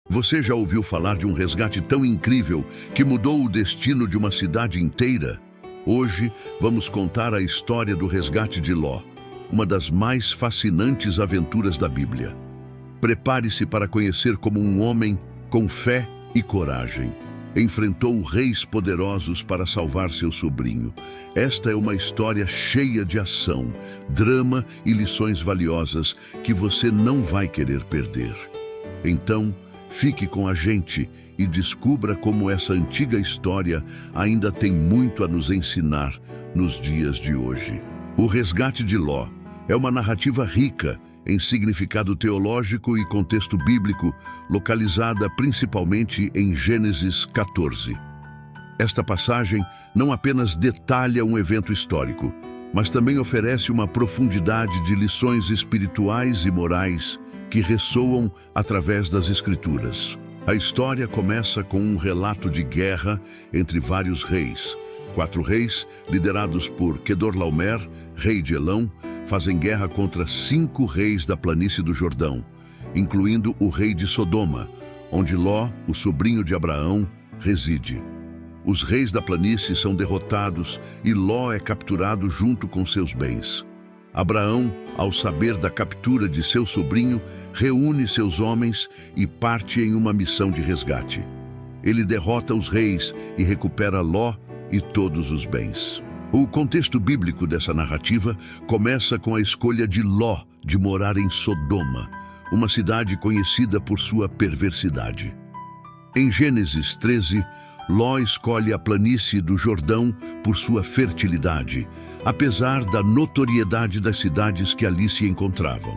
Você já ouviu falar de um resgate tão incrível que mudou o destino de uma cidade inteira? Hoje, vamos contar a história do resgate de Ló, uma das mais fascinantes aventuras da Bíblia. Prepare-se para conhecer como um homem, com fé e coragem, enfrentou reis poderosos para salvar seu sobrinho. Esta é uma história cheia de ação, drama e lições valiosas que você não vai querer perder. Então, fique com a gente e descubra como essa antiga história ainda tem muito a nos ensinar nos dias de hoje. O resgate de Ló é uma narrativa rica em significado teológico e contexto bíblico, localizada principalmente em Gênesis 14. Esta passagem não apenas detalha um evento histórico, mas também oferece uma profundidade de lições espirituais e morais que ressoam através das Escrituras. A história começa com um relato de guerra entre vários reis. 4 reis, liderados por Quedorlaomer, rei de Elão, fazem guerra contra 5 reis da planície do Jordão, incluindo o rei de Sodoma, onde Ló, o sobrinho de Abraão, reside. Os reis da planície são derrotados e Ló é capturado junto com seus bens. Abraão, ao saber da captura de seu sobrinho, reúne seus homens e parte em uma missão de resgate. Ele derrota os reis e recupera Ló e todos os bens. O contexto bíblico dessa narrativa começa com a escolha de Ló de morar em Sodoma, uma cidade conhecida por sua perversidade. Em Gênesis 13, Ló escolhe a planície do Jordão por sua fertilidade, apesar da notoriedade das cidades que ali se encontravam.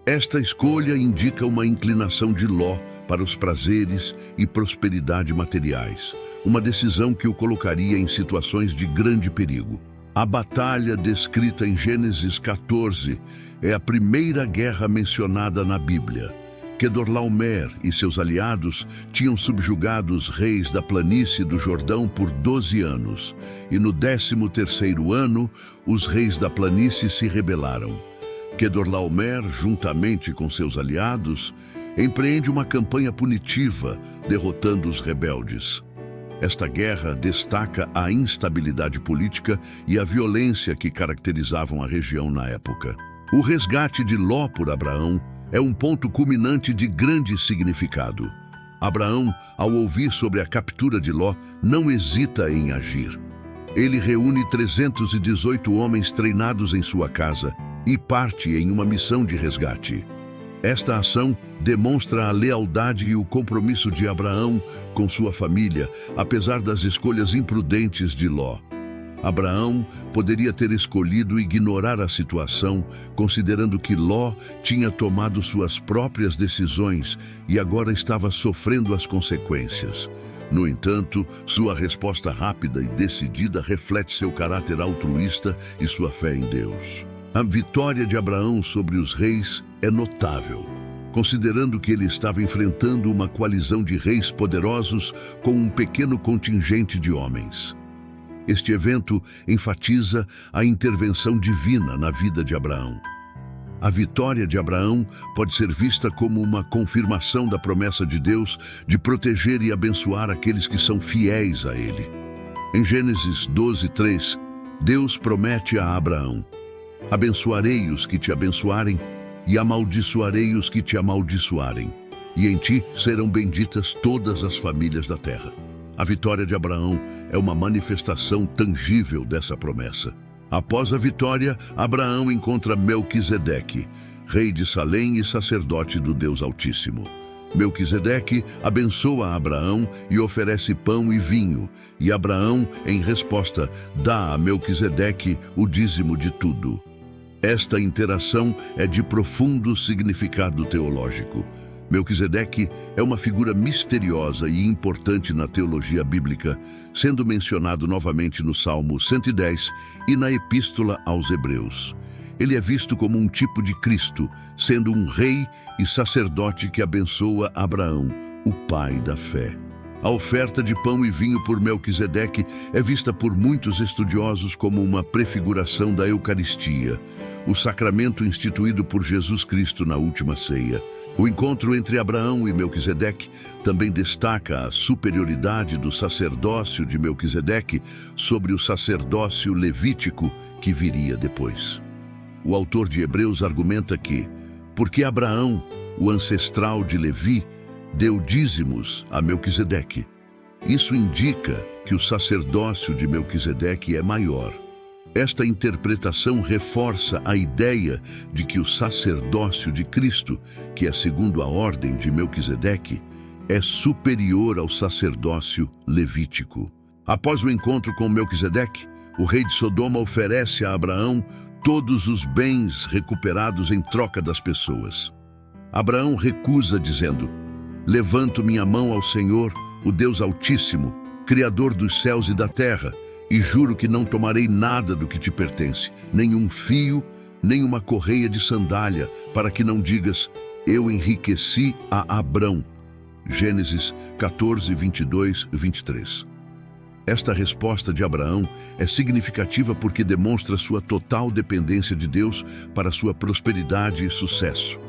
Esta escolha indica uma inclinação de Ló para os prazeres e prosperidade materiais, uma decisão que o colocaria em situações de grande perigo. A batalha descrita em Gênesis 14 é a primeira guerra mencionada na Bíblia. Quedorlaomer e seus aliados tinham subjugado os reis da planície do Jordão por 12 anos, e no 13º ano, os reis da planície se rebelaram. Quedorlaomer, juntamente com seus aliados, empreende uma campanha punitiva, derrotando os rebeldes. Esta guerra destaca a instabilidade política e a violência que caracterizavam a região na época. O resgate de Ló por Abraão é um ponto culminante de grande significado. Abraão, ao ouvir sobre a captura de Ló, não hesita em agir. Ele reúne 318 homens treinados em sua casa e parte em uma missão de resgate. Esta ação demonstra a lealdade e o compromisso de Abraão com sua família, apesar das escolhas imprudentes de Ló. Abraão poderia ter escolhido ignorar a situação, considerando que Ló tinha tomado suas próprias decisões e agora estava sofrendo as consequências. No entanto, sua resposta rápida e decidida reflete seu caráter altruísta e sua fé em Deus. A vitória de Abraão sobre os reis é notável, considerando que ele estava enfrentando uma coalizão de reis poderosos com um pequeno contingente de homens. Este evento enfatiza a intervenção divina na vida de Abraão. A vitória de Abraão pode ser vista como uma confirmação da promessa de Deus de proteger e abençoar aqueles que são fiéis a Ele. Em Gênesis 12:3, Deus promete a Abraão: abençoarei os que te abençoarem e amaldiçoarei os que te amaldiçoarem, e em ti serão benditas todas as famílias da terra. A vitória de Abraão é uma manifestação tangível dessa promessa. Após a vitória, Abraão encontra Melquisedeque, rei de Salém e sacerdote do Deus Altíssimo. Melquisedeque abençoa Abraão e oferece pão e vinho, e Abraão, em resposta, dá a Melquisedeque o dízimo de tudo. Esta interação é de profundo significado teológico. Melquisedeque é uma figura misteriosa e importante na teologia bíblica, sendo mencionado novamente no Salmo 110 e na Epístola aos Hebreus. Ele é visto como um tipo de Cristo, sendo um rei e sacerdote que abençoa Abraão, o pai da fé. A oferta de pão e vinho por Melquisedeque é vista por muitos estudiosos como uma prefiguração da Eucaristia, o sacramento instituído por Jesus Cristo na última ceia. O encontro entre Abraão e Melquisedeque também destaca a superioridade do sacerdócio de Melquisedeque sobre o sacerdócio levítico que viria depois. O autor de Hebreus argumenta que, porque Abraão, o ancestral de Levi, deu dízimos a Melquisedeque, isso indica que o sacerdócio de Melquisedeque é maior. Esta interpretação reforça a ideia de que o sacerdócio de Cristo, que é segundo a ordem de Melquisedeque, é superior ao sacerdócio levítico. Após o encontro com Melquisedeque, o rei de Sodoma oferece a Abraão todos os bens recuperados em troca das pessoas. Abraão recusa, dizendo: levanto minha mão ao Senhor, o Deus Altíssimo, Criador dos céus e da terra, e juro que não tomarei nada do que te pertence, nem um fio, nem uma correia de sandália, para que não digas: eu enriqueci a Abrão. Gênesis 14, 22 e 23. Esta resposta de Abraão é significativa porque demonstra sua total dependência de Deus para sua prosperidade e sucesso.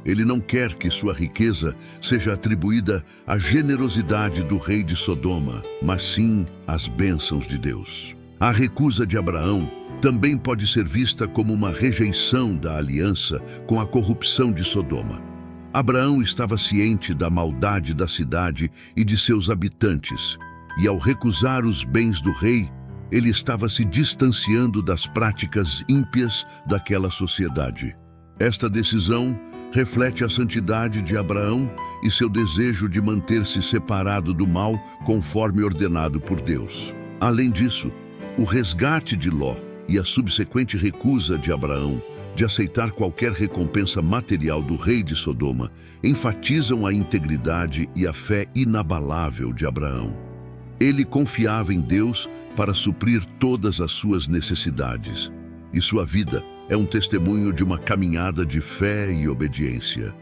Ele não quer que sua riqueza seja atribuída à generosidade do rei de Sodoma, mas sim às bênçãos de Deus. A recusa de Abraão também pode ser vista como uma rejeição da aliança com a corrupção de Sodoma. Abraão estava ciente da maldade da cidade e de seus habitantes, e ao recusar os bens do rei, ele estava se distanciando das práticas ímpias daquela sociedade. Esta decisão reflete a santidade de Abraão e seu desejo de manter-se separado do mal conforme ordenado por Deus. Além disso, o resgate de Ló e a subsequente recusa de Abraão de aceitar qualquer recompensa material do rei de Sodoma enfatizam a integridade e a fé inabalável de Abraão. Ele confiava em Deus para suprir todas as suas necessidades, e sua vida é um testemunho de uma caminhada de fé e obediência.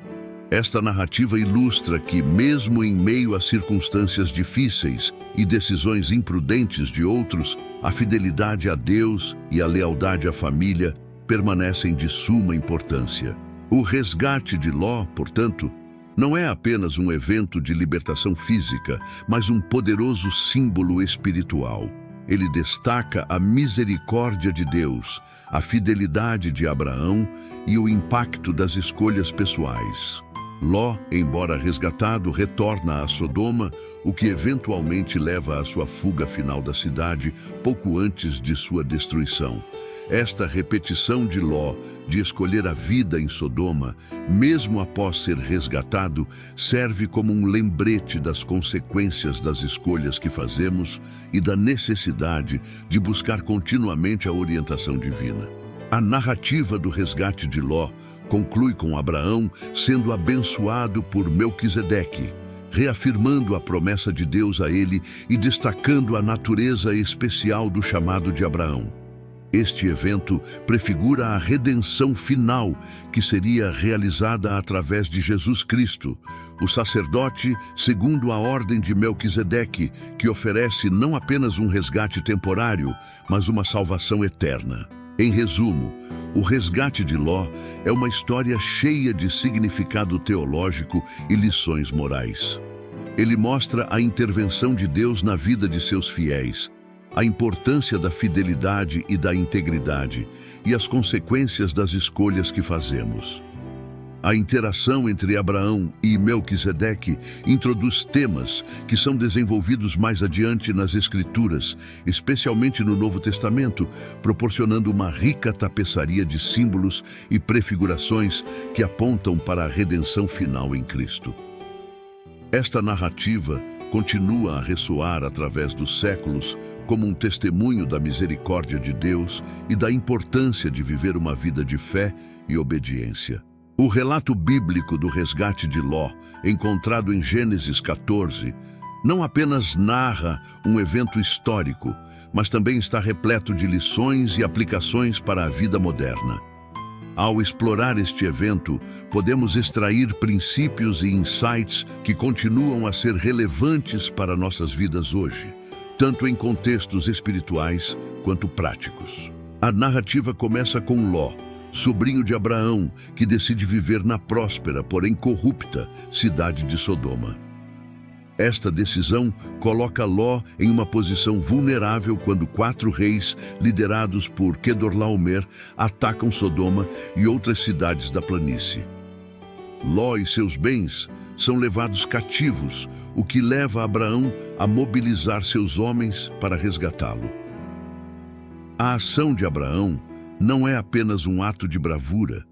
Esta narrativa ilustra que, mesmo em meio a circunstâncias difíceis e decisões imprudentes de outros, a fidelidade a Deus e a lealdade à família permanecem de suma importância. O resgate de Ló, portanto, não é apenas um evento de libertação física, mas um poderoso símbolo espiritual. Ele destaca a misericórdia de Deus, a fidelidade de Abraão e o impacto das escolhas pessoais. Ló, embora resgatado, retorna a Sodoma, o que eventualmente leva à sua fuga final da cidade, pouco antes de sua destruição. Esta repetição de Ló de escolher a vida em Sodoma, mesmo após ser resgatado, serve como um lembrete das consequências das escolhas que fazemos e da necessidade de buscar continuamente a orientação divina. A narrativa do resgate de Ló conclui com Abraão sendo abençoado por Melquisedeque, reafirmando a promessa de Deus a ele e destacando a natureza especial do chamado de Abraão. Este evento prefigura a redenção final que seria realizada através de Jesus Cristo, o sacerdote segundo a ordem de Melquisedeque, que oferece não apenas um resgate temporário, mas uma salvação eterna. Em resumo, o resgate de Ló é uma história cheia de significado teológico e lições morais. Ele mostra a intervenção de Deus na vida de seus fiéis, a importância da fidelidade e da integridade e as consequências das escolhas que fazemos. A interação entre Abraão e Melquisedeque introduz temas que são desenvolvidos mais adiante nas Escrituras, especialmente no Novo Testamento, proporcionando uma rica tapeçaria de símbolos e prefigurações que apontam para a redenção final em Cristo. Esta narrativa continua a ressoar através dos séculos como um testemunho da misericórdia de Deus e da importância de viver uma vida de fé e obediência. O relato bíblico do resgate de Ló, encontrado em Gênesis 14, não apenas narra um evento histórico, mas também está repleto de lições e aplicações para a vida moderna. Ao explorar este evento, podemos extrair princípios e insights que continuam a ser relevantes para nossas vidas hoje, tanto em contextos espirituais quanto práticos. A narrativa começa com Ló, sobrinho de Abraão, que decide viver na próspera, porém corrupta, cidade de Sodoma. Esta decisão coloca Ló em uma posição vulnerável quando 4 reis, liderados por Quedorlaomer, atacam Sodoma e outras cidades da planície. Ló e seus bens são levados cativos, o que leva Abraão a mobilizar seus homens para resgatá-lo. A ação de Abraão não é apenas um ato de bravura,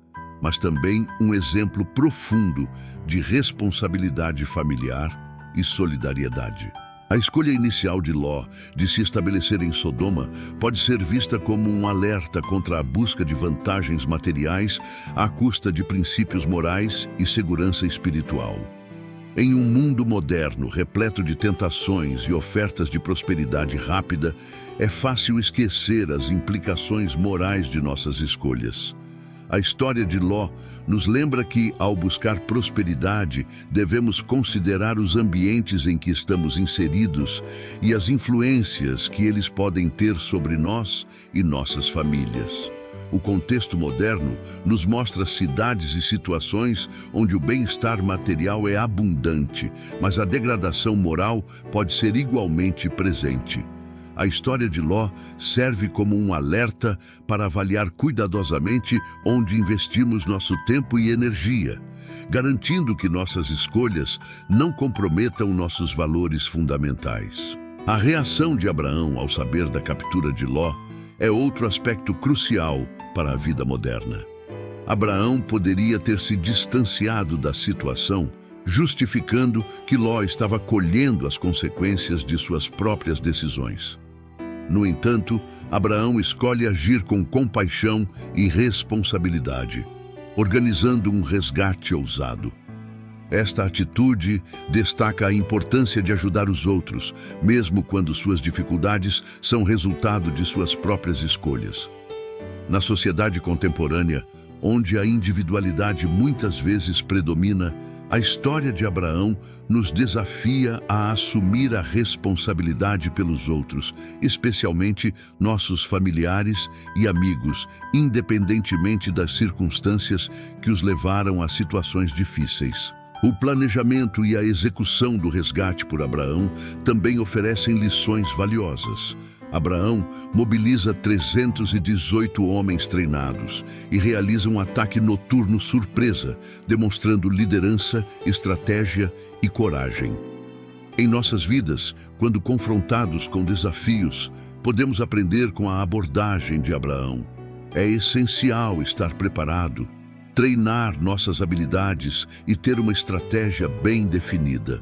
mas também um exemplo profundo de responsabilidade familiar e solidariedade. A escolha inicial de Ló de se estabelecer em Sodoma pode ser vista como um alerta contra a busca de vantagens materiais à custa de princípios morais e segurança espiritual. Em um mundo moderno, repleto de tentações e ofertas de prosperidade rápida, é fácil esquecer as implicações morais de nossas escolhas. A história de Ló nos lembra que, ao buscar prosperidade, devemos considerar os ambientes em que estamos inseridos e as influências que eles podem ter sobre nós e nossas famílias. O contexto moderno nos mostra cidades e situações onde o bem-estar material é abundante, mas a degradação moral pode ser igualmente presente. A história de Ló serve como um alerta para avaliar cuidadosamente onde investimos nosso tempo e energia, garantindo que nossas escolhas não comprometam nossos valores fundamentais. A reação de Abraão ao saber da captura de Ló é outro aspecto crucial para a vida moderna. Abraão poderia ter se distanciado da situação, justificando que Ló estava colhendo as consequências de suas próprias decisões. No entanto, Abraão escolhe agir com compaixão e responsabilidade, organizando um resgate ousado. Esta atitude destaca a importância de ajudar os outros, mesmo quando suas dificuldades são resultado de suas próprias escolhas. Na sociedade contemporânea, onde a individualidade muitas vezes predomina, a história de Abraão nos desafia a assumir a responsabilidade pelos outros, especialmente nossos familiares e amigos, independentemente das circunstâncias que os levaram a situações difíceis. O planejamento e a execução do resgate por Abraão também oferecem lições valiosas. Abraão mobiliza 318 homens treinados e realiza um ataque noturno surpresa, demonstrando liderança, estratégia e coragem. Em nossas vidas, quando confrontados com desafios, podemos aprender com a abordagem de Abraão. É essencial estar preparado, treinar nossas habilidades e ter uma estratégia bem definida.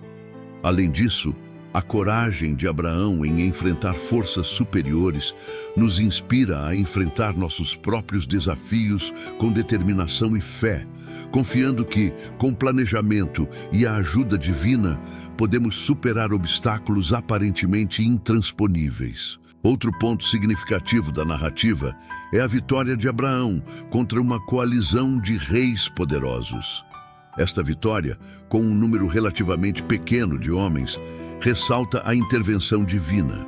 Além disso, a coragem de Abraão em enfrentar forças superiores nos inspira a enfrentar nossos próprios desafios com determinação e fé, confiando que, com planejamento e a ajuda divina, podemos superar obstáculos aparentemente intransponíveis. Outro ponto significativo da narrativa é a vitória de Abraão contra uma coalizão de reis poderosos. Esta vitória, com um número relativamente pequeno de homens, ressalta a intervenção divina.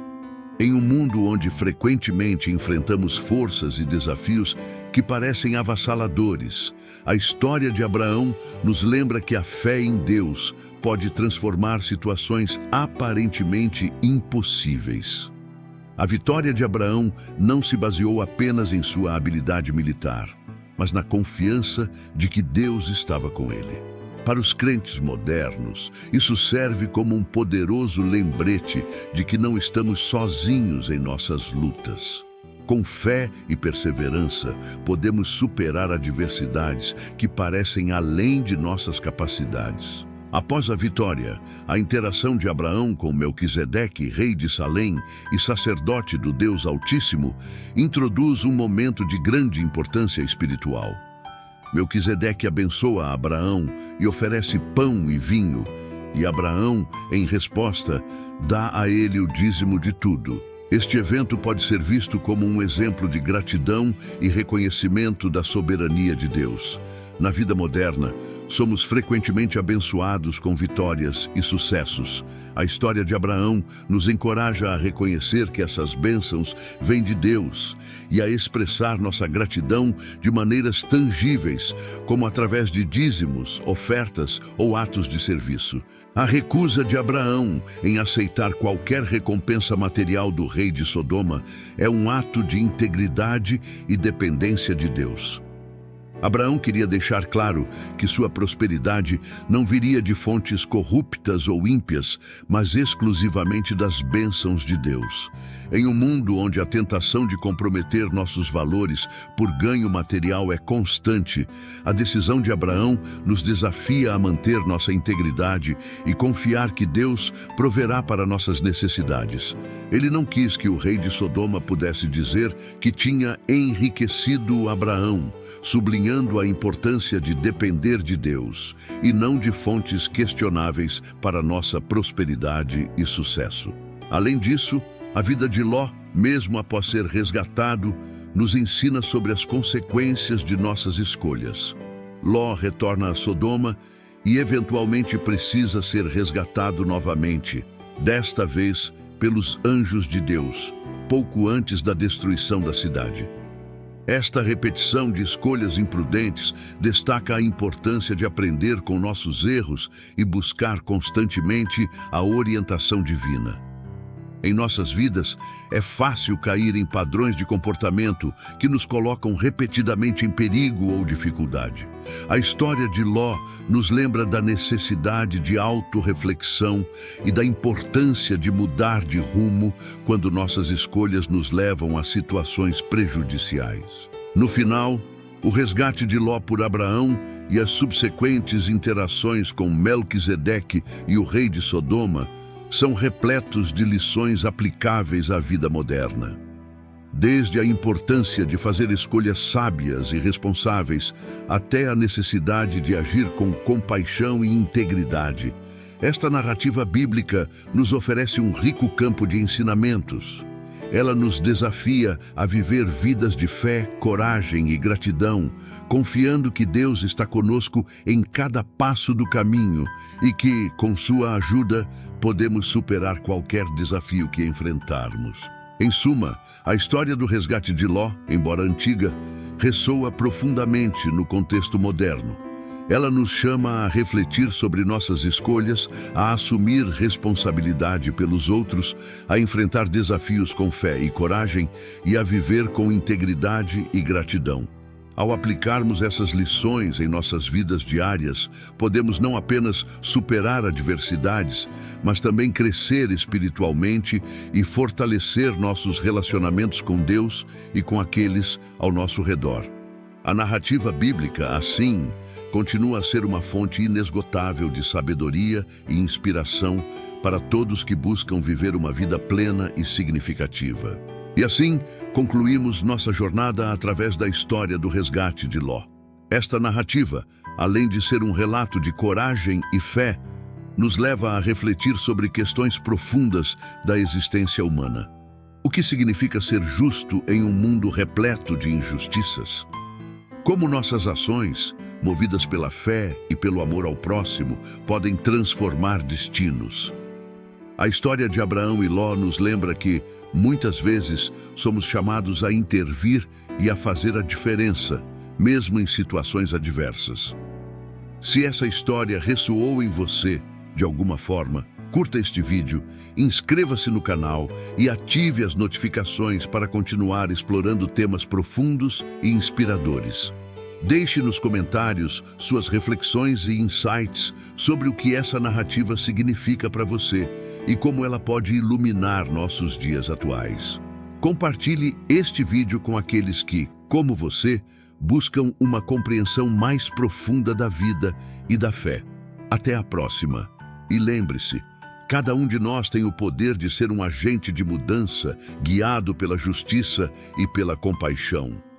Em um mundo onde frequentemente enfrentamos forças e desafios que parecem avassaladores, a história de Abraão nos lembra que a fé em Deus pode transformar situações aparentemente impossíveis. A vitória de Abraão não se baseou apenas em sua habilidade militar, mas na confiança de que Deus estava com ele. Para os crentes modernos, isso serve como um poderoso lembrete de que não estamos sozinhos em nossas lutas. Com fé e perseverança, podemos superar adversidades que parecem além de nossas capacidades. Após a vitória, a interação de Abraão com Melquisedeque, rei de Salém e sacerdote do Deus Altíssimo, introduz um momento de grande importância espiritual. Melquisedeque abençoa Abraão e oferece pão e vinho, e Abraão, em resposta, dá a ele o dízimo de tudo. Este evento pode ser visto como um exemplo de gratidão e reconhecimento da soberania de Deus. Na vida moderna, somos frequentemente abençoados com vitórias e sucessos. A história de Abraão nos encoraja a reconhecer que essas bênçãos vêm de Deus e a expressar nossa gratidão de maneiras tangíveis, como através de dízimos, ofertas ou atos de serviço. A recusa de Abraão em aceitar qualquer recompensa material do rei de Sodoma é um ato de integridade e dependência de Deus. Abraão queria deixar claro que sua prosperidade não viria de fontes corruptas ou ímpias, mas exclusivamente das bênçãos de Deus. Em um mundo onde a tentação de comprometer nossos valores por ganho material é constante, a decisão de Abraão nos desafia a manter nossa integridade e confiar que Deus proverá para nossas necessidades. Ele não quis que o rei de Sodoma pudesse dizer que tinha enriquecido Abraão, sublinhando a importância de depender de Deus e não de fontes questionáveis para nossa prosperidade e sucesso. Além disso, a vida de Ló, mesmo após ser resgatado, nos ensina sobre as consequências de nossas escolhas. Ló retorna a Sodoma e eventualmente precisa ser resgatado novamente, desta vez pelos anjos de Deus, pouco antes da destruição da cidade. Esta repetição de escolhas imprudentes destaca a importância de aprender com nossos erros e buscar constantemente a orientação divina. Em nossas vidas, é fácil cair em padrões de comportamento que nos colocam repetidamente em perigo ou dificuldade. A história de Ló nos lembra da necessidade de autorreflexão e da importância de mudar de rumo quando nossas escolhas nos levam a situações prejudiciais. No final, o resgate de Ló por Abraão e as subsequentes interações com Melquisedeque e o rei de Sodoma são repletos de lições aplicáveis à vida moderna. Desde a importância de fazer escolhas sábias e responsáveis até a necessidade de agir com compaixão e integridade, esta narrativa bíblica nos oferece um rico campo de ensinamentos. Ela nos desafia a viver vidas de fé, coragem e gratidão, confiando que Deus está conosco em cada passo do caminho e que, com sua ajuda, podemos superar qualquer desafio que enfrentarmos. Em suma, a história do resgate de Ló, embora antiga, ressoa profundamente no contexto moderno. Ela nos chama a refletir sobre nossas escolhas, a assumir responsabilidade pelos outros, a enfrentar desafios com fé e coragem e a viver com integridade e gratidão. Ao aplicarmos essas lições em nossas vidas diárias, podemos não apenas superar adversidades, mas também crescer espiritualmente e fortalecer nossos relacionamentos com Deus e com aqueles ao nosso redor. A narrativa bíblica, assim, continua a ser uma fonte inesgotável de sabedoria e inspiração para todos que buscam viver uma vida plena e significativa. E assim, concluímos nossa jornada através da história do resgate de Ló. Esta narrativa, além de ser um relato de coragem e fé, nos leva a refletir sobre questões profundas da existência humana. O que significa ser justo em um mundo repleto de injustiças? Como nossas ações, movidas pela fé e pelo amor ao próximo, podem transformar destinos? A história de Abraão e Ló nos lembra que, muitas vezes, somos chamados a intervir e a fazer a diferença, mesmo em situações adversas. Se essa história ressoou em você, de alguma forma, curta este vídeo, inscreva-se no canal e ative as notificações para continuar explorando temas profundos e inspiradores. Deixe nos comentários suas reflexões e insights sobre o que essa narrativa significa para você e como ela pode iluminar nossos dias atuais. Compartilhe este vídeo com aqueles que, como você, buscam uma compreensão mais profunda da vida e da fé. Até a próxima. E lembre-se, cada um de nós tem o poder de ser um agente de mudança, guiado pela justiça e pela compaixão.